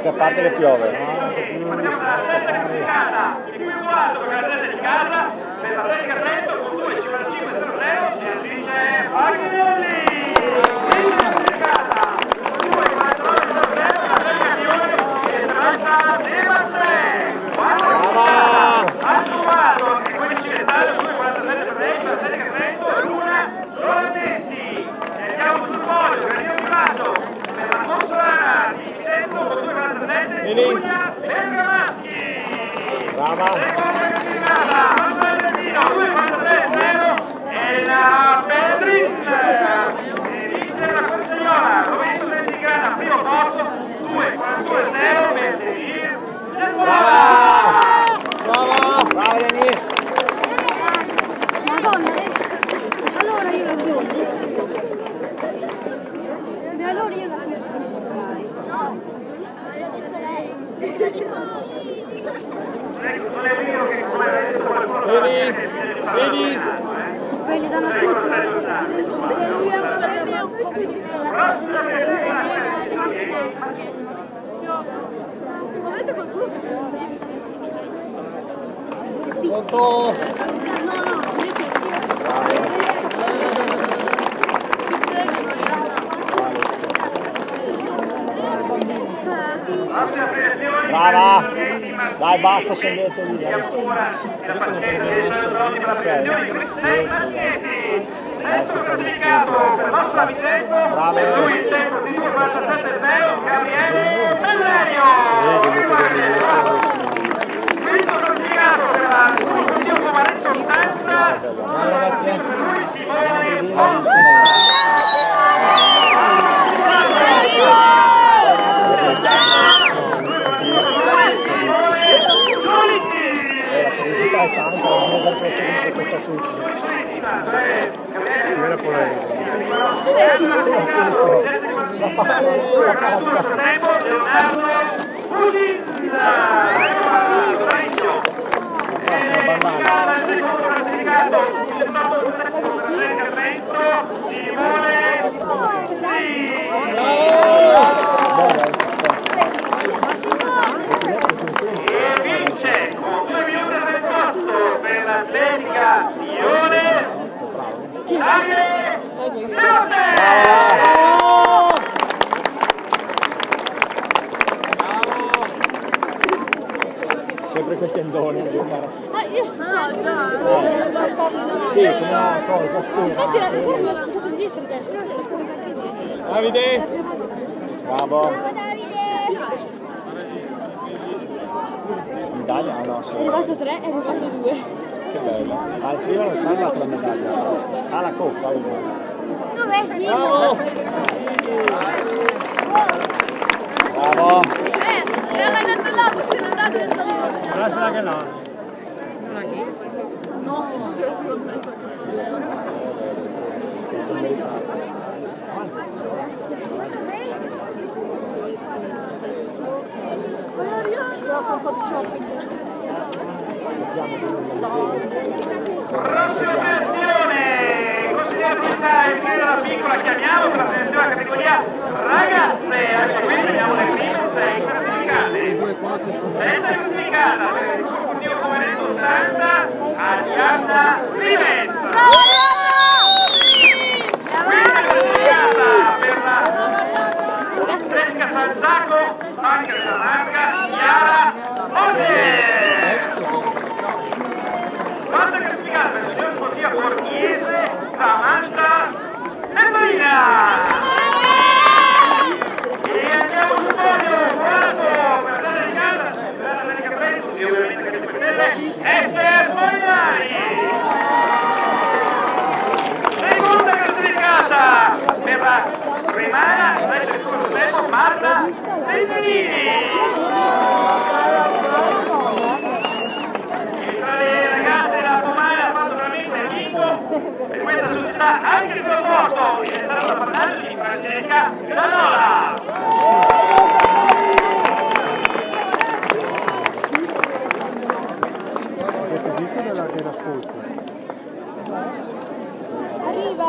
Ragazzi, a parte che piove. Partiamo dalla scelta classificata, il cui quarto per la testa di casa, per l'Atletica Trento con 2,55-0-0 si vince Paganelli. Vince classificata, 2,49-0-0 l'Atletica Lione e Trenta De Marseille. Ha trovato anche quelli cilestano 2,47-0 l'Atletica Trento e 1 Lorenzetti. Andiamo sul podio, Granino Privato per la Monsolana di Vincenzo con 2,47 Giulia Bergamaschi. Brava. Seconda classificata, Montalentino 2,43-0 e la Pedrin. E vince la Consegnola, Roberto Venticana, primo posto, 2,42-0 per il Brava! Brava! Brava Denis! Madonna, allora io la vedo. E allora io la vedo. Non è vero che come ha detto qualcuno Vedi? Quelli danno Pronto? Brava! Dai, basta, scendete lì. la partita della Maschietti. Sesto classificato per la nostra Vincenzo, e lui il tempo di 2,47-0, Gabriele Bellerio. Quinto classificato per la Dio Comaretto Stanza, lui Simone Monti. E vince con 2 minuti e 28 per l'Atletica Lione Davide Leone. Sempre quel tendone. io sto già. Sì, come una cosa, scusa. Infatti la curva l'hanno fatto indietro adesso. Davide! Bravo! Medaglia? No, sì. È arrivato 3, è arrivato 2. Che bello. Ma il primo non c'è arrivata la medaglia. Ha la coppa, Dov'è sì? Bravo! Bravo! Era andato là perché non dato le salute. Lasciala che no. No, secondo me. Prossima selezione, consigliere provinciale il figlio della piccola, chiamiamo per la selezione della categoria ragazze, anche qui abbiamo le prime 6 classificate. Sesta classificata per il gruppo Dio Comaretto 80, Arianna Rivez. Quinta classificata per la Atletica San Giacomo, Santa della Marca, Chiara Monte. Quarta classificata per l'Unione Sportiva Borghese, Samantha e Marina. E andiamo sul podio, quarto per la Legata, per l'Atletica Trento, e ovviamente che 5 Stelle, Esther Molinari. Seconda classificata per la Primana, sempre il secondo tempo, Marta Pescanini. Per questa società anche il suo posto è stato parlato di Francesca Zanola. Siete visti della scorsa? Arriva.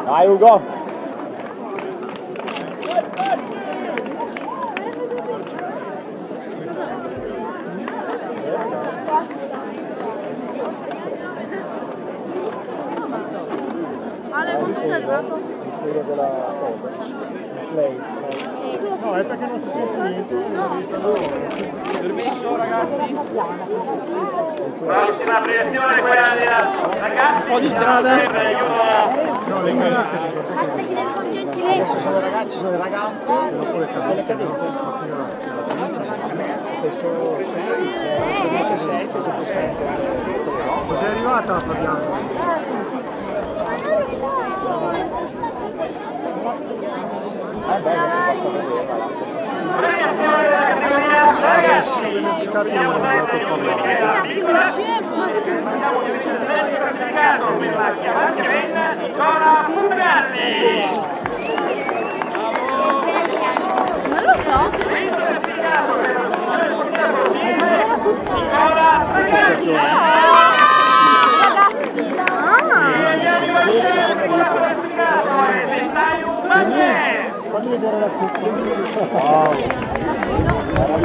Dai Ugo! Quello della cosa. Lei. No, è perché non si sente niente, non ho visto loro. Permesso ragazzi? Prossima abbreviazione quella della ragazzi. Un po' di strada. No, le cadette. Basta che del con gentilezza. Sono ragazzi, sono ragazze, dopo le cadette. Spesso 6, cos'è arrivata la Fabiana? Abbreviazione della categoria ragazzi. Siamo sempre in una piccola. Abbiamo un certificato per la chiamata Venna Nicola Fumagalli. Non lo so. Certificato per la Nicola Fumagalli. Fammi vedere la cucca. Wow. Era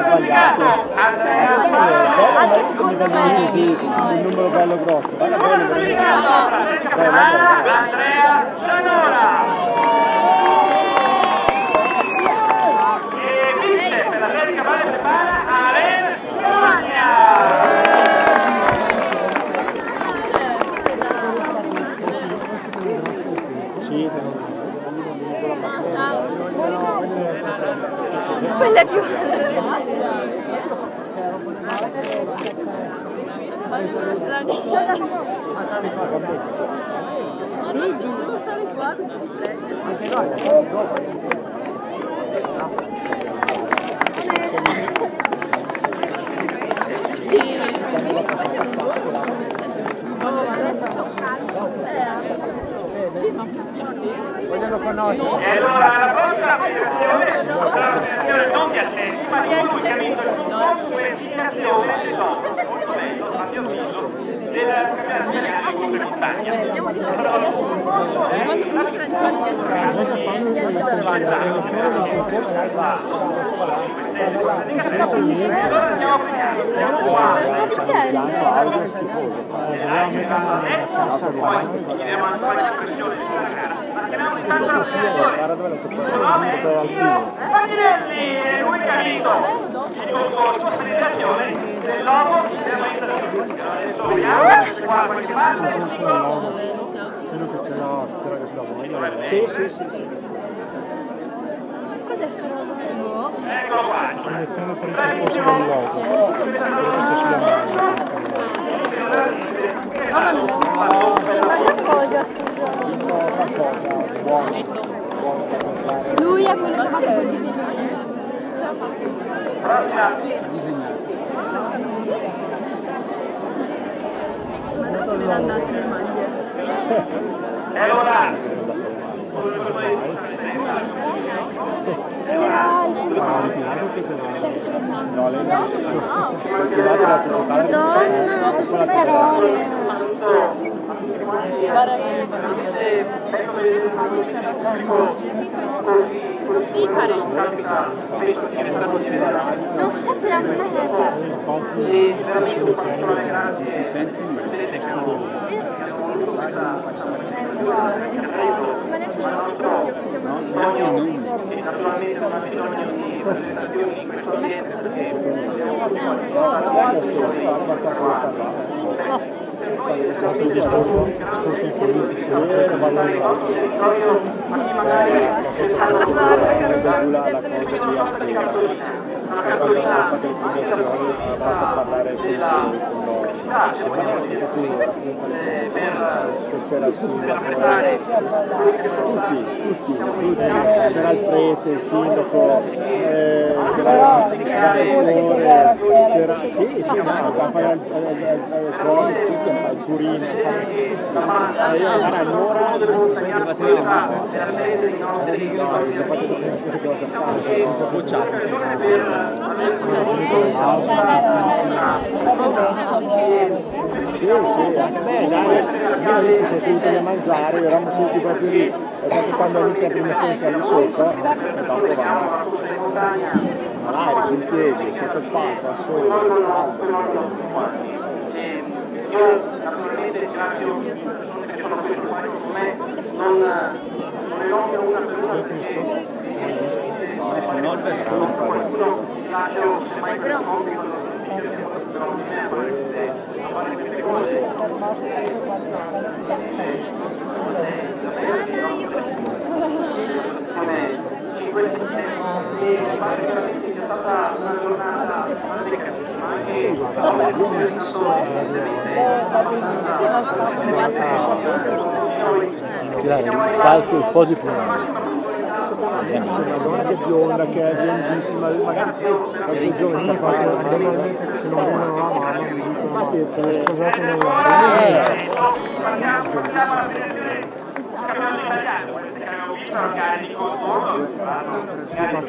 sbagliato. Anche secondo me. Il numero bello grosso. Guarda bene. Andrea Gianola. E vince per la serie cavallo Stefana Alen Romagna. Sì, Quella è più. Devo stare qua, ti prego. anche noi. Vogliono conoscere. E allora la prossima abbreviazione non di attenti, ma di colui che ha vinto il gruppo qualificazione secondo modello, a mio avviso, della cambiare di montagna. Quando finisce la sta dicendo? Adesso poi chiediamo anche qualche impressione della gara. Chiamiamo intanto Fagnelli è lui che ha vinto il concorso per realizzazione dell'uomo della maestra della adesso vediamo qua da qualche parte. Quello che c'era sulla voglia. Sì. Cos'è sta roba? Eccolo qua. Lezione per il percorso del logo. Quello che c'è sulla mano. Ma che cosa, scusa? Buono. Lui è quello che fa il disegno. Prossima. E allora No, lei non la società. Madonna, queste parole. Non si sente la testa. Si sente naturalmente non ha bisogno di presentazioni in questo ambiente perché Parla, caro Marco, si sente nessuno. una cartolina parlare della pubblicità, se vogliamo dire così, per apprezzare tutti, c'era il prete, il sindaco, c'era l'assessore, il Turino, anche me, dai, io lì si sono seduti a mangiare, eravamo seduti proprio lì, e tanto quando inizia la premiazione siamo sotto, e dopo va. Ma là eri sul piede, sotto il palco, al sole. Io naturalmente ringrazio le persone che sono qui sul palco con me, non ne nomino una per una perché qualcuno lascio semmai per il compito fare queste cose. Come 5 e pare veramente sia stata una giornata fantastica, anche qualche un po' di più. C'è una donna che è bionda, che è biondissima, magari oggi giovane sta facendo se non vengono la mano, infatti è sposato non campionato italiano, quelli che abbiamo visto erano gare di Cosmo, sembra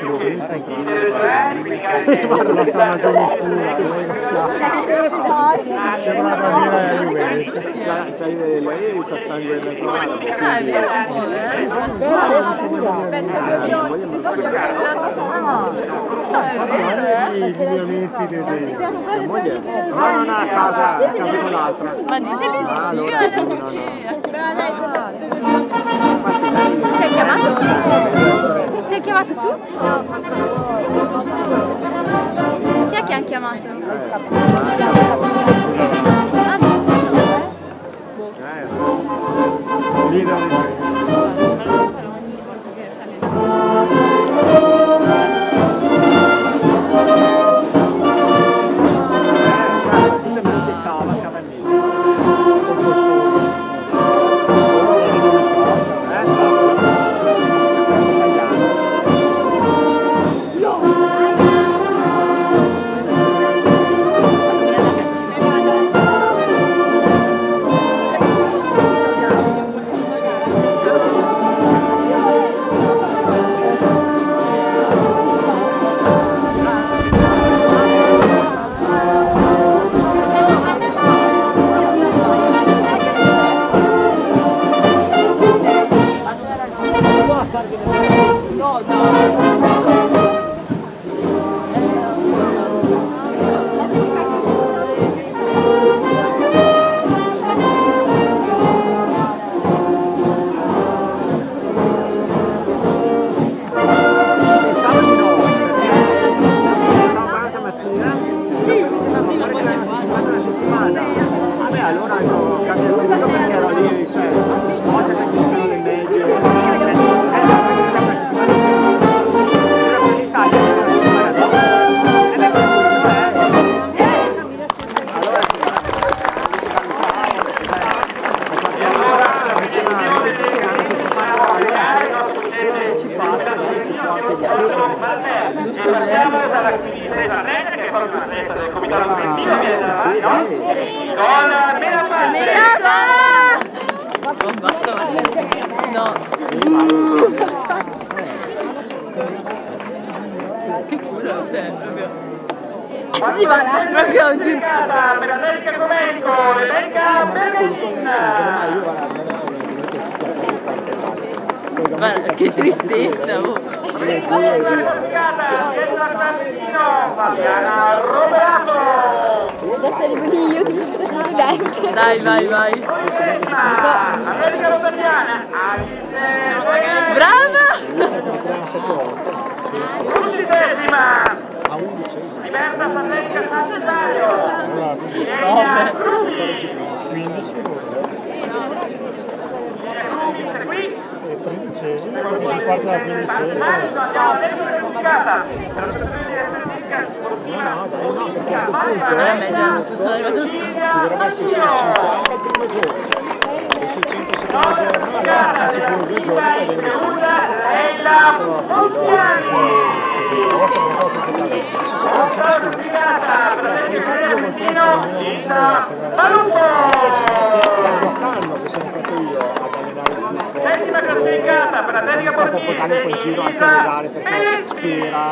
una maniera Juventus, lei c'ha sangue elettorale. Ma non ha casa con l'altra. Ma diteli di sì. Ti hai chiamato? Ti hai chiamato su? No. Chi è che hanno chiamato? Adesso. Partiamo dalla quindicesima rete che è proprio una testa del comitato direttivo, viene davanti, no? Con Menappa! Non basta no. Che culo, cioè, proprio. Si va là, proprio oggi. Per America Comenico, Rebecca Bergain. Guarda, che tristezza, oh. Fabiana Roberato. Adesso arrivo io, ti posso studente. Dai, vai, vai. America Robertiana. Brava! 11ª. Liberta America Sagittario. Elena Gruppi. 15 qui. 13esima, si parte dalla 15esima. Andiamo adesso certificata. No, perché a questo punto Non è meglio, non sono arrivato tutto. si dovrebbe essere 600 anche il primo giorno. E 600 il secondo giorno, allora si può 2 giorni per venire su. Leila Mustiani. Certificata per il Valentino in Salutto. Quest'anno che sono stato io ad allenare il gruppo, Settima classificata per l'Atletica stato a portare un po' in giro anche alle gare perché Spera,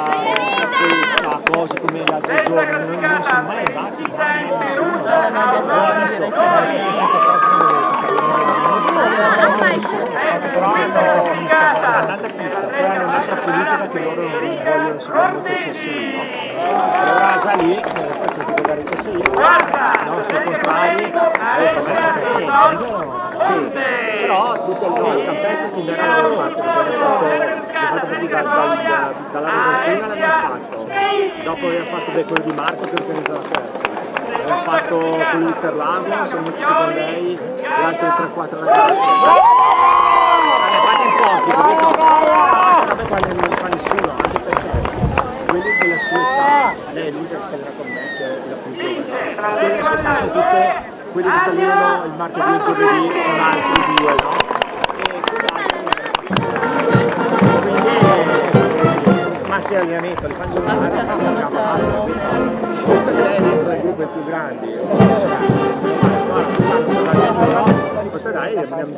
Cappetta, cose come gli altri giorni, non sono mai andati, però hanno una pista, poi hanno una questa politica che loro non vogliono seguire molto il CSI, no? Allora già lì, questo è giocare il CSI, no, se contrari, sì, però tutto il Campezzo st'inverno l'abbiamo fatto, perché abbiamo fatto fatica dalla Rosalpina l'abbiamo fatto, dopo abbiamo fatto quello di Marco che organizza la terza, abbiamo fatto quello di Interlago, siamo messi con lei, gli altri 3-4 ragazzi. Fate in pochi, capito? Vabbè, qua non li fa nessuno, anche perché quelli della sua età, lei è l'unica che salirà con me, che è la più giovane. Quelle sono tutte quelli che salivano il martedì e il giovedì con altri due, no? Quindi, ma si allenamento, li fanno giocare, questo che lei è dentro ai gruppi più grandi. Questo dai, andiamo in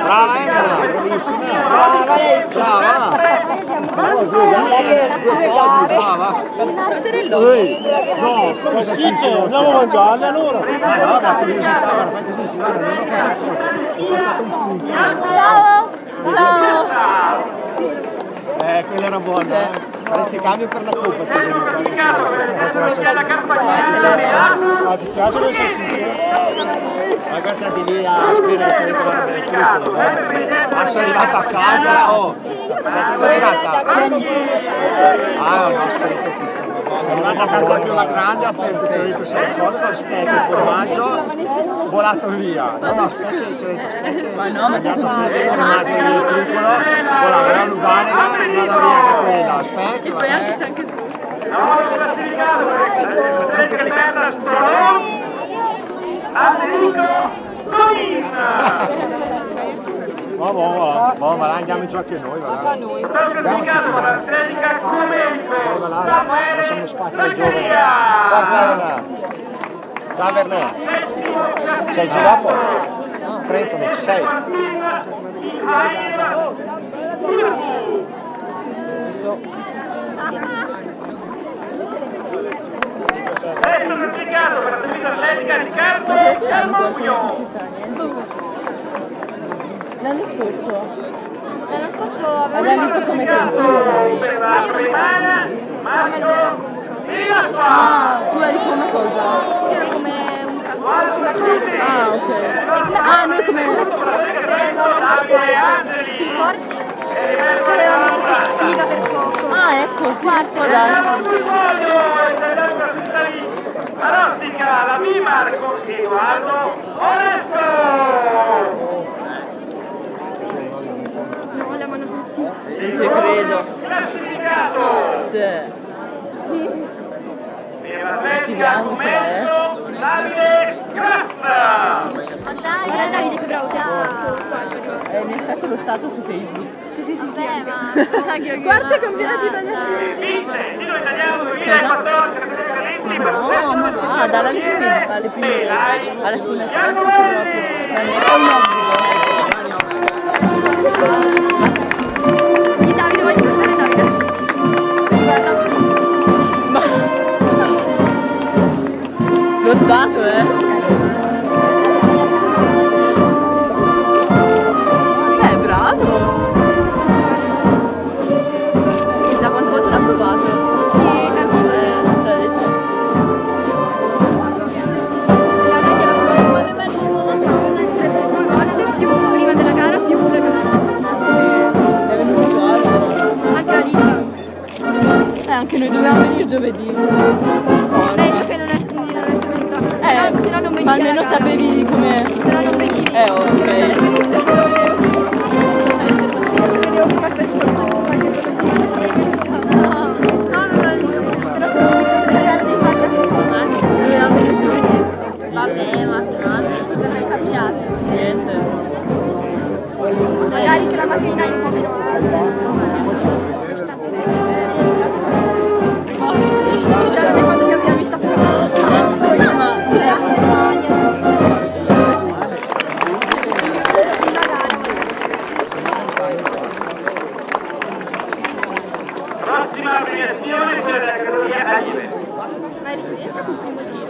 Brava Emma, bravissima! Brava lei! Brava! Brava! Posso vedere il logo? No, zitto, andiamo a mangiarle allora! Ciao! Ciao! Quella era buona, faresti cambio per la coppa. Ti piace le salsicce? Ragazzi, andate lì a spiegare che avete la tutto. Ma sono arrivata a casa, oh! Sei arrivata? Ah, no, sono arrivata a casa più la grande, ha aperto, ci ho detto sei cose, con specchio, il formaggio, volato via. No, aspetta, ci ho detto Ma no, ma andato a piccolo, volava la Luganega, andava via anche quella, aspetta. e poi anche se anche il gusto. Ma là andiamo giù anche noi, va là. Lasciamo spazio ai giovani. Forza, ciao Bernè. Sei giù dopo? Trento, non ci sei? Adesso classificato per l'attività atletica Riccardo Dalmuglio. L'anno scorso? L'anno scorso avevo Avevamo fatto come ma io non so, a me non mi aveva convocato. Ah, tu eri come cosa? Io ero come un calciatore, atleta. Ah, ok. Noi come sport che avevamo fatto, ti ricordi? Che avevamo detto che sfiga per poco. Ah, ecco, sì, Quarto, può darsi. Arostica, la Mimar con Edoardo Onesto. No, le amano tutti. Non ci credo. Classificato. Cioè, Fatidiamocela, Davide Grazza. Ma dai, era Davide che bravo che è stato quarto. mi ha fatto lo stato su Facebook. Sì, ma... Quarto campionato italiano. Vince il titolo italiano 2014 categoria No, ma va, alle prime, alla seconda parte non si doveva più. È un obbligo. Il Davide vuoi sapere Davide? Se guarda qui. Ma... Lo stato, Bravo! Chissà quante volte l'ha provato. Sì, tantissimo. La media l'ha provato 32 volte, più prima della gara, più la gara. È venuto uguale. Anche la Liga. Anche noi dovevamo venire giovedì. Meglio che non essere venuta. Se no non venivi. Ma almeno sapevi come. Se no non venivi. Ok. Vedevo come per corso qualche No, non l'ho visto. però se non mi vedere di farla. Ma sì, dovevamo venire giovedì. Vabbè, ma cosa mi è cambiato? Niente. Magari che la mattina è un po' meno alta. Oh sì. Guardate quando ti abbiamo vista fuori. Cazzo, io ma. Prossima premiazione quella della categoria Aglive. Ma riesco col primo giro.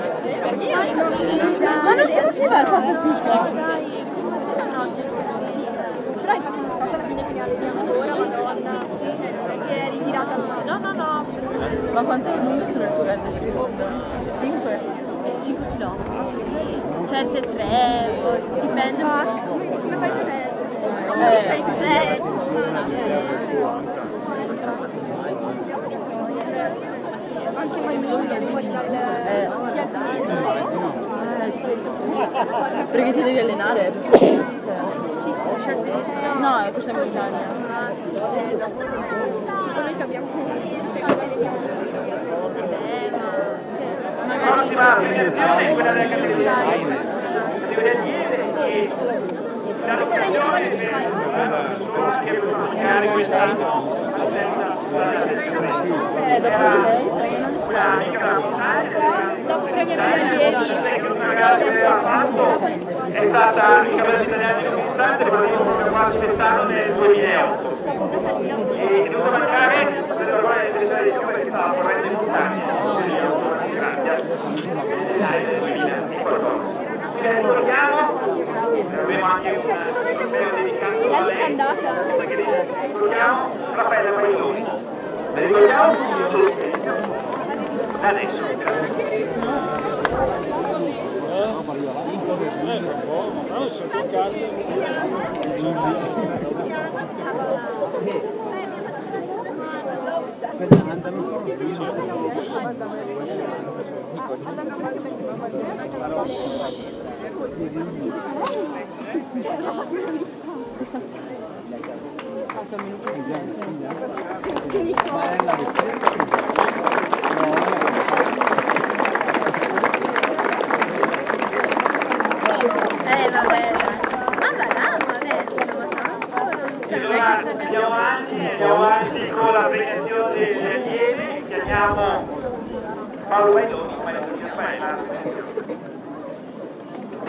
Ma non si va il fatto più schifo. Però hai fatto uno scatto alla fine che ne abbiamo ancora. Sì. Perché è ritirata ormai. No. Ma quante lunghe sono le tue gare di seconda? 5? 5 km. Certe 3, dipende un Ma po'. come fai tu te? Stai tu te? Anche Maimini viene fuori dal Perché ti devi allenare? Cioè. Sì, scialtissimo. No, è questa montagna. Tipo noi che abbiamo cosa vediamo Prossima premiazione quella della categoria Aglive. noi saremo qua di Sky. Dopo di lei non Dopo c'è mia allievi. È stata il campionato italiano di importante, però io come quasi quest'anno nel 2008. E è dovuto mancare per la quale il di più perché stava correndo in montagna. Nel 2014. Ci ricordiamo, abbiamo anche un impegno dedicato a Lei è lei. andata. Ricordiamo Raffaella Paglioni. La ricordiamo tutti. Adesso. Vabbè. Ma andiamo adesso, Andiamo avanti con la premiazione degli allievi. Chiamiamo Paolo Bailoni, maestro di Raffaella.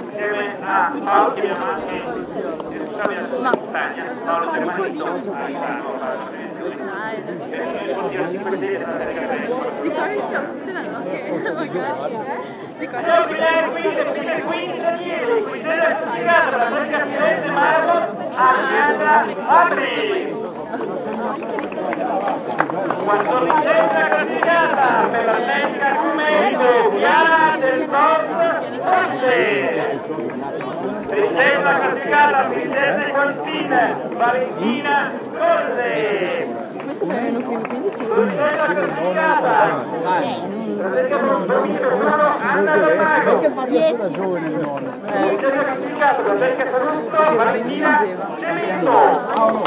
Insieme a Paolo chiamiamo anche il responsabile della montagna, Paolo Germanito. Di cosa stiamo sentendo? Magari. Quindi allievi, quindi della certificata della Presidente Marco Alessandra Apri. 14ª classificata per la tecnica Comendo, Chiara del Nord Ponte. 13ª classificata per il test Quantina, Valentina Corre. Questo per meno 15. 12ª classificata. Perché parla sulla zona enorme? Classificato da Becca Saluto, Valentina Cemento.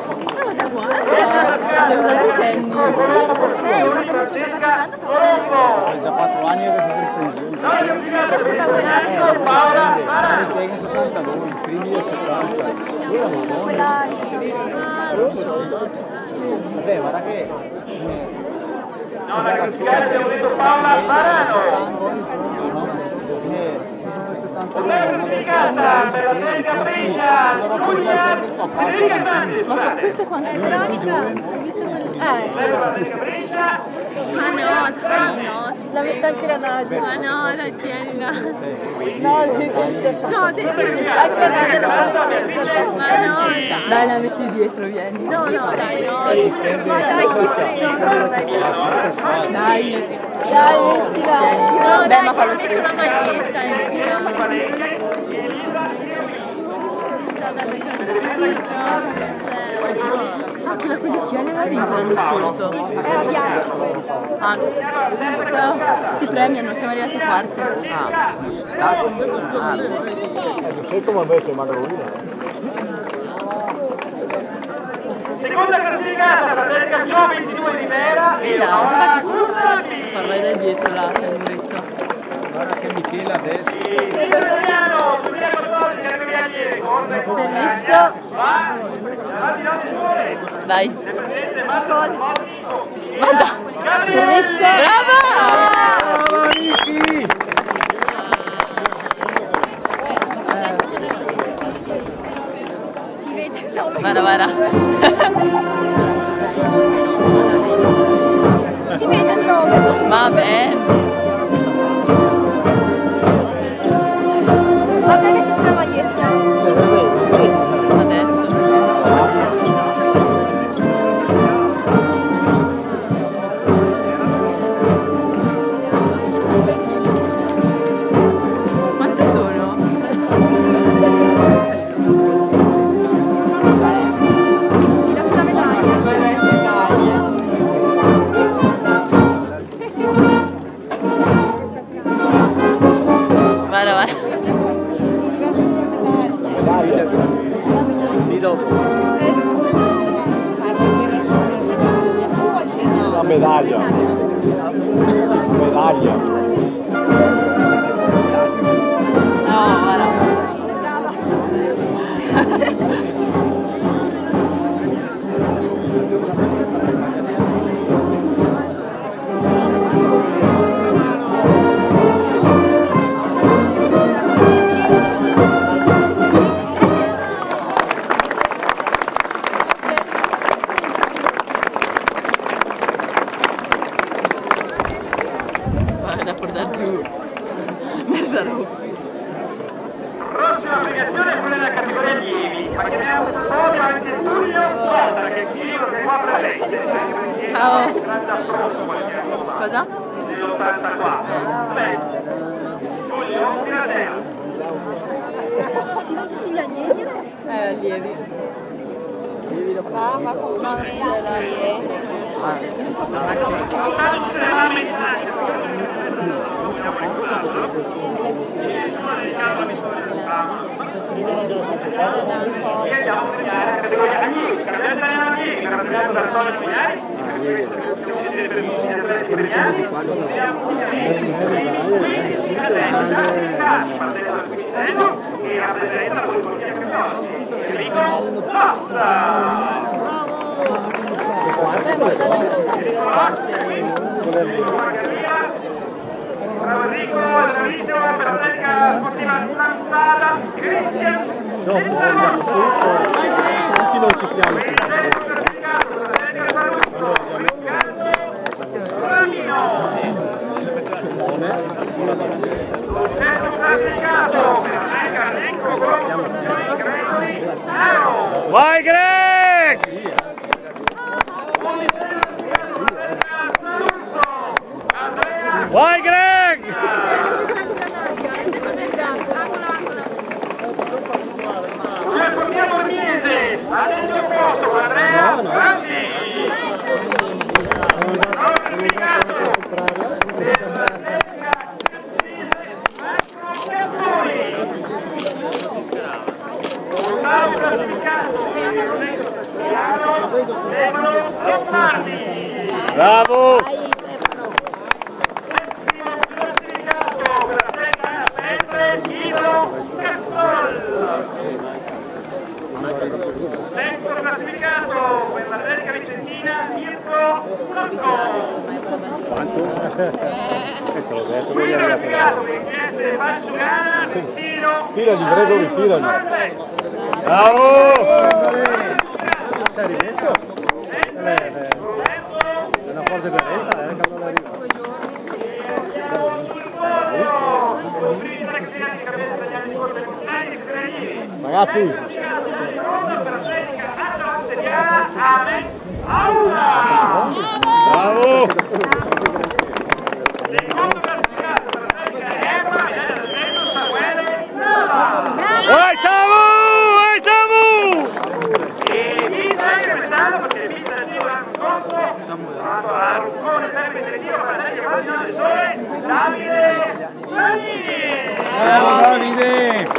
Francesca Colombo. Già 4 anni che si Classificato Paola Marano. 62, primi del 70. Vabbè, guarda che... No, la classificata abbiamo detto Paola Marano. Una classificata per la Federica Pegna, Giulia, Federica Grande, Ma scusate. questo è quanto? Veronica, ho visto quello. Ma no, dai, no. L'ha messa anche la Nadia. Ma no, dai, tienila. No, No, tienila. anche la Nadia non vuole. Ma no, dai. Dai, la metti dietro, vieni. No, no, dai, no. Ma dai, ti prego. Dai, mettila. No, Beh, dai, ma fa lo metto la stesso. maglietta e chissà dalle cose così proprio, cioè. Ah, quella con gli occhiali aveva vinto l'anno scorso. È la bianca quella. Ah, ci premiano, siamo arrivati quarti. Non sei come me, sei Madonna. Seconda classificata, Fratelli Calcio 22 di Vera E là, guarda che si sa. Vai da dietro là, c'è il muretto. Guarda che Michela adesso. Italiano 2014 Arriviagliere con Permesso. Dai. Marco Vada. Permesso. Brava! Brava Vicky! Si vede il nome. Vada. Si vede il nome. Vabbè. Vabbè, metti sulla maglietta. Adesso. Quante sono? Tira sulla medaglia. Vada. Di dopo. La medaglia. Medaglia. No, guarda. Vai da portare giù. Mezza roba. prossima premiazione è quella della categoria allievi, ma chiamiamo proprio anche Tullio Spada, che è qui che qua presente. Ciao. Grande affronto qualche anno fa, Cosa? nell'84. Beh, Tullio, fino a te. Tutti gli allievi. Allievi. Andiamo a premiare la categoria allievi, cambiando allievi, rappresentato da Antonio Mignari. E rappresenta la politica criminale. Enrico Costa. Bravo Enrico, bravissimo per la tecnica sportiva stanzata. Cristian. Dopo andiamo su, tutti noi ci stiamo. Vai Greg! Vai Greg! Formiamo Borghese, al terzo posto con Andrea Grandi. Bravo! Terzo classificato per l'Atletica Vicentina, Mirko Rocco. Quanto? Te l'ho detto, non gli Quinto è arrivato. classificato per il Valsugana, Trentino. Tirali, Gregory, tirali. Norberto. Bravo! Sei rimesso? forte per ragazzi, bravo! Vai Samu! Vai Samu! E vince anche quest'anno perché vince il tiro l'anno scorso, a Ruccone sempre il tiro, Fratelli Guardiani del Sole, Davide Lanini! Bravo Davide!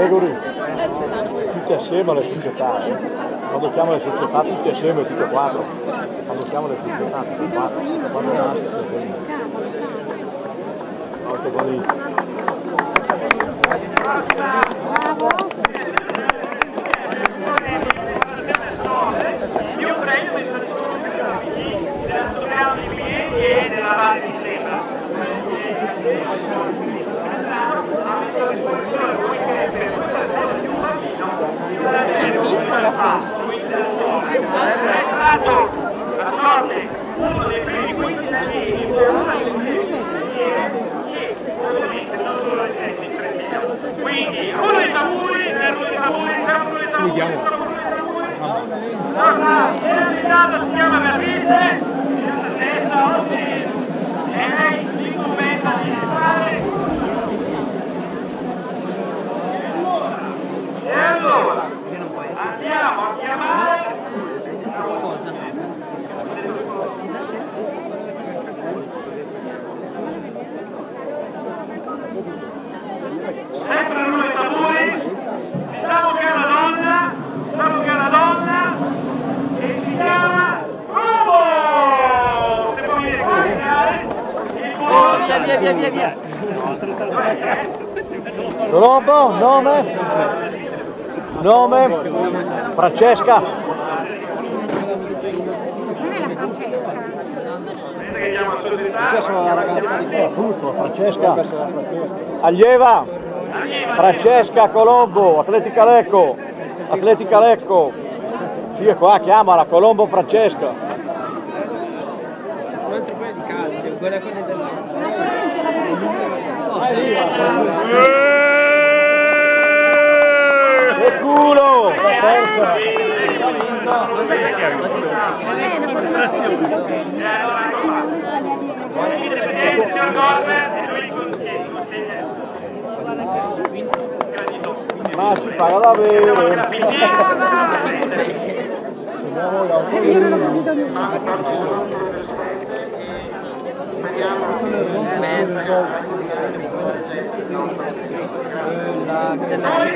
Gregory, tutti assieme alle società, quando chiamo le società tutti assieme, tutte e quattro, quando chiamo le società tutte e quattro, quando nasce molto bonito. Io prendo i soddisfazioni della Storiano di Piedi e della Valle di Stella. La sorte, uno dei primi 15 italiani, non solo i quindi uno dei tamburi, uno dei tamburi, si chiama Beatrice, stessa Austin, e lei l'incumbenta di fare. E allora, andiamo a chiamare sempre uno dei tamburi, diciamo che è una donna, e si chiama Colombo! Se può venire qua a via. Colombo, nome, Francesca. Francesca, allieva, Francesca Colombo, Atletica Lecco, sì è qua, chiamala, Colombo Francesca. Un altro paio di calci, uguale a quelli della... Che culo! Persa! Ma ci paga da bere!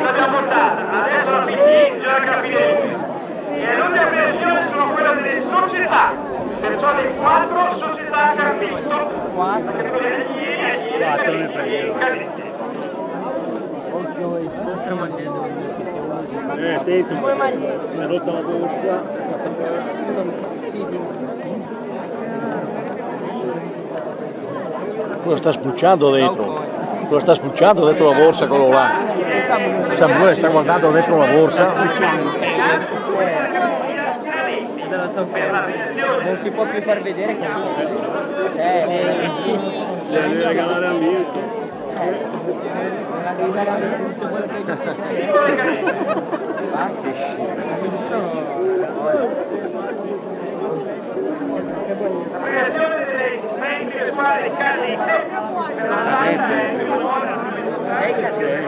L'abbiamo portata, adesso la PD gioca a finire. E l'unica previsione sono quelle delle società, perciò le 4 società che hanno vinto la categoria di ieri e cadetti. Attento, si è rotta la borsa. Quello sta spulciando dentro. Quello sta spulciando dentro la borsa, quello là. Samuele sta guardando dentro la borsa. Non si può più far vedere che Devi regalare a Mirko. tutto quello che hai detto. Basta. La creazione delle differenti squadre di Carlite per la Lazio 6 cadenti.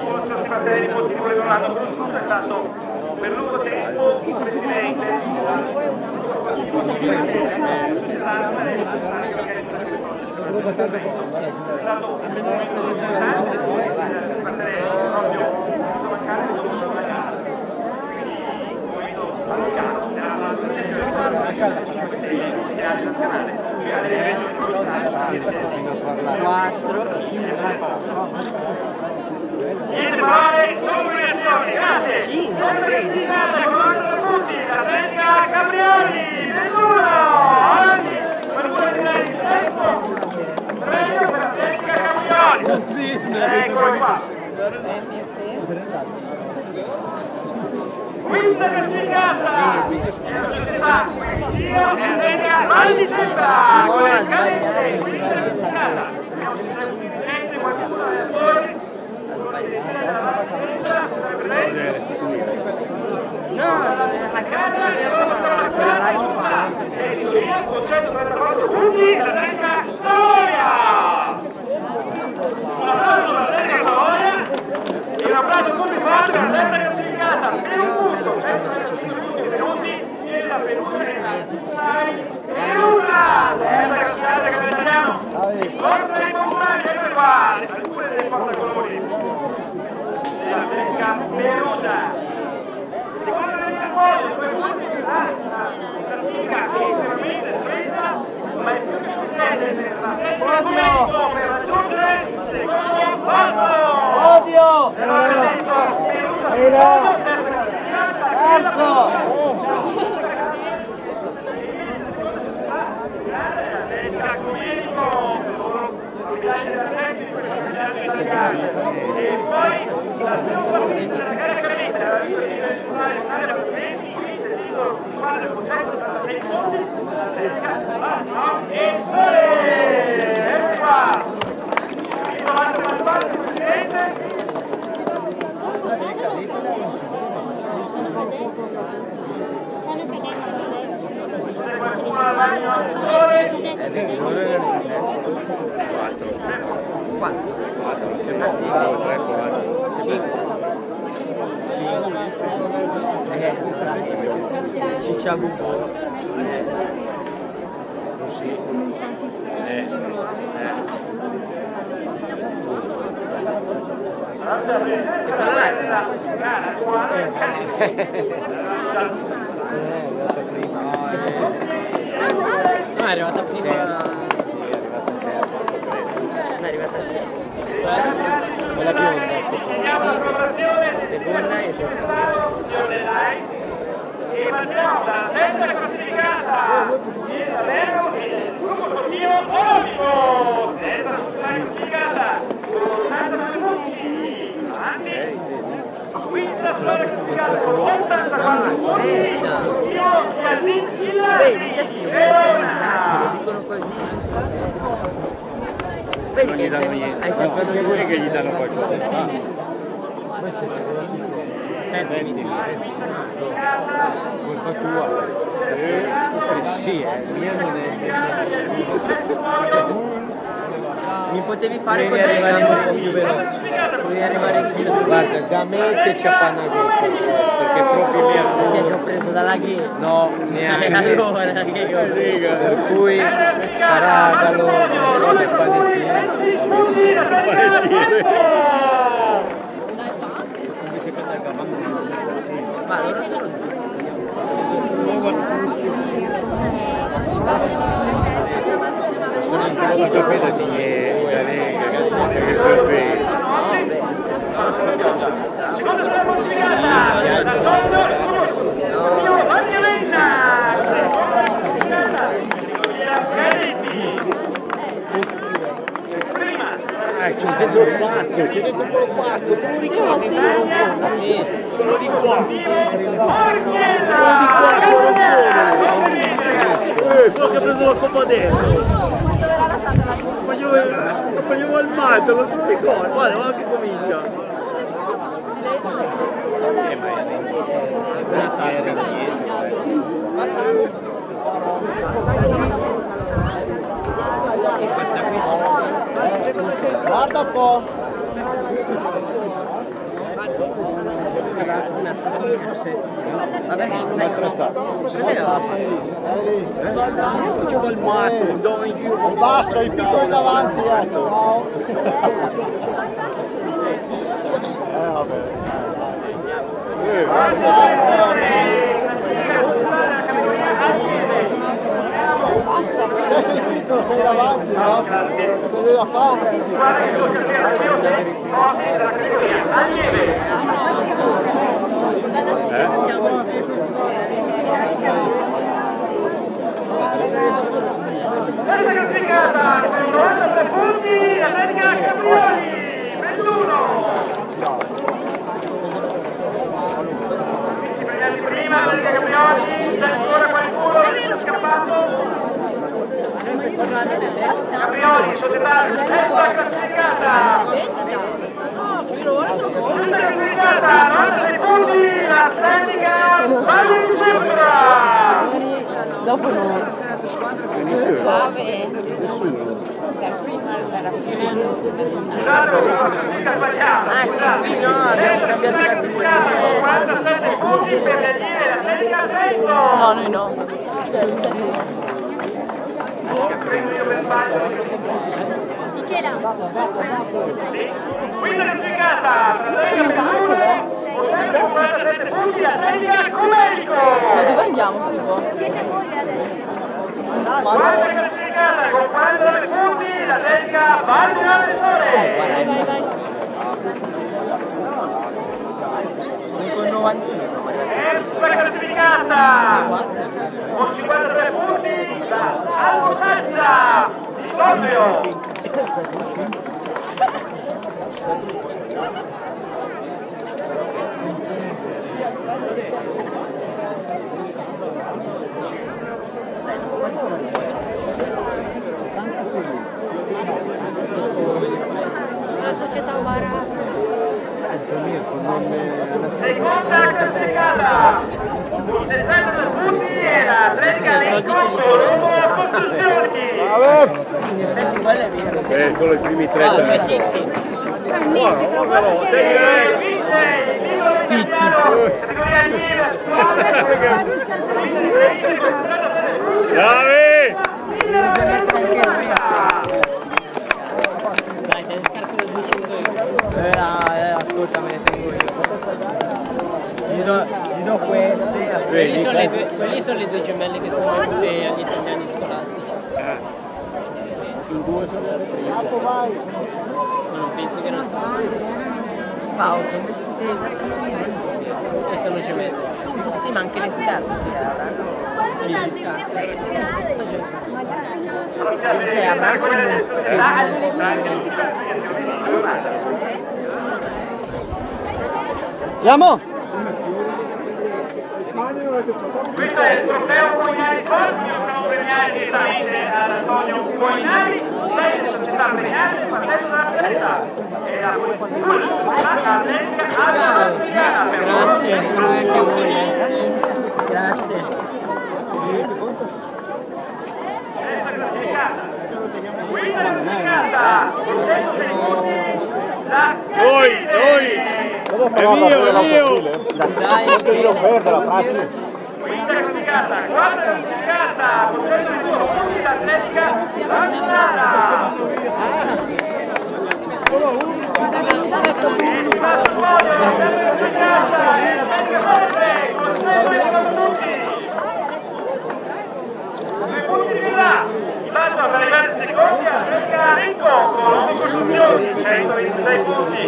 Forse si battere di motivo regolato, Brusco è stato per lungo tempo il presidente. Niente parole, solo reazioni, grazie. Tutti, la Venga Gabrielli, nessuno, avanti, per pure di lei, premio per la Venga Gabrielli. Eccolo qua. Quinta classificata, la società Io e Venga Vallicetta, con le cadette, quinta classificata. Abbiamo sufficiente qualcuno dei attori. No, sono nella carta quella là il concetto punti la Venga Storia. Un applauso alla Venga Storia e un applauso tutti quanti per la terza classificata per un punto, sempre 5 minuti e la penultima e una terza classificata che vediamo. L'ordine dei compagni è qua, alcune delle portacolori della Venga Perugia. Secondo le mie cose, due punti la classifica è estremamente stretta, ma è più che sufficiente per la seconda momento per raggiungere il secondo posto. Odio! Però adesso Perugia secondo, terza classificata e la Venga Comunico, l'abitante della tecnica, e poi la seconda politica della gara granita, la vittoria del suonare sale potenti, il quale il concetto sarà 6 punti, la Venga e Sole! Ecco qua! Viva la parte presidente! Qualcuno alla bagno al Sole? 4. Ah sì, 3, 4. 5. Ciccia Bubo. Così. No, è arrivata prima. No, è arrivata quella bionda, seconda e sesta. E partiamo dalla sesta classificata il Salerno e il gruppo sportivo Olimpico, sesta classificata con 82 punti, avanti, quinta classificata con 84 punti, sportivo Yasin Illa. Vedi, Sesti non mettono un cacchio, lo dicono così, giusto? Vedi che hai Sesti Anche quelli che gli danno qualcosa. Colpa tua. Sì, mia non mi potevi fare con delle gambe un po' più veloci, devi arrivare lì. Guarda, da me che c'è Panagotto, perché proprio Perché che ho preso dalla Ghe. no, neanche. Allora, che io... Per cui sarà da loro, non so del panettino. Ma loro sono due. Sono in grado di capire che è una lega, che seconda squadra modificata, Antonio Io Bagnavenna, seconda modificata, Giulia Peretti. Prima. C'è dentro il pazzo, te lo ricordi? Sì. Quello di qua. Quello che ha preso la Coppa dentro. Dove era lasciata la ricorda? Facevo al matto, non te lo ricordo. Guarda che comincia. Guarda un po'. Vabbè, cos'è il Facevo il matto, basta, i piccoli davanti, ciao. Vabbè. Se sei piccolo stai davanti, no? Cosa da fare? Terza classificata, con 93 punti, Atletica Caprioli, 21. I premiati prima, Atletica Caprioli, c'è ancora qualcuno che sta scappando. Caprioli, società, terza classificata. Quinta classificata, 96 punti, l'Atletica Valencia. Dopo no. Ah sì, qui no, abbiamo cambiato categoria. 47 punti per l'Atletica Trento. No, noi no. Michela, 5. Quinta classificata, 47 punti, Atletica Comerico. Ma dove andiamo, tipo? Siete voi adesso. Quarta classificata, con 49 punti, l'Atletica Valle del Sole. Con 91 Terza classificata, con 53 punti, la Almosalza di Scorpio. La società barata. Seconda classificata, con 62 punti, era Atletica Lenco Colombo Costruzioni. In effetti quello è vero. Solo i primi tre. Dai, te ne scarpi da 200 euro. Ascolta, me ne tengo io. Gli do queste. Quelli sono le due gemelle che sono venute agli italiani scolastici. In due sono le prime. Ma non penso che non sono. Wow, sono vestite esattamente. E sono gemelle. Tutto, sì, ma anche le scarpe avranno. Le scarpe. Che avranno Andiamo! Questo è il trofeo Cognari Corti, lo stiamo premiando direttamente ad Antonio Cognari, 6 della società premiale, fratello della festa. E la Atletica Adriana per loro. Grazie, anche a voi. Grazie. Quinta classificata, con 106 punti, la Noi! Caprili. È mio! Dai, non lo perde la faccia. Quinta classificata, quarta classificata, con 102 punti, l'Atletica Lanzana. Il balzo per arrivare in seconda, Atletica Renco con 126 punti.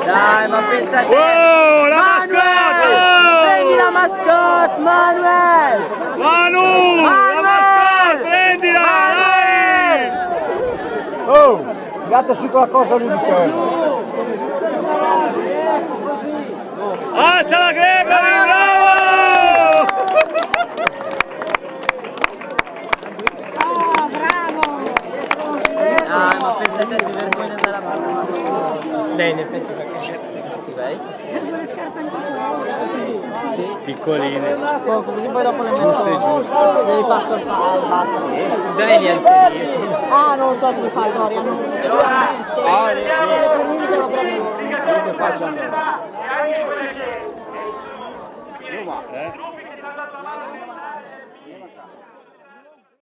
Dai, ma pensate. Oh, la mascotte! Prendi la mascotte, Manuel! Manu! La mascotte, prendila! Dai! Oh, tirate quella cosa lì di te. Alza la Gregory, bravo! Dai, ma pensate, si vergogna dalla mascotte. Beh, in effetti perché si va, sì. Piccoline. Così poi dopo le Giuste, giuste. devi far al basta. Dove li altri? Ah, non so come fai, no, hanno un sistema. Che faccio andare? Eh?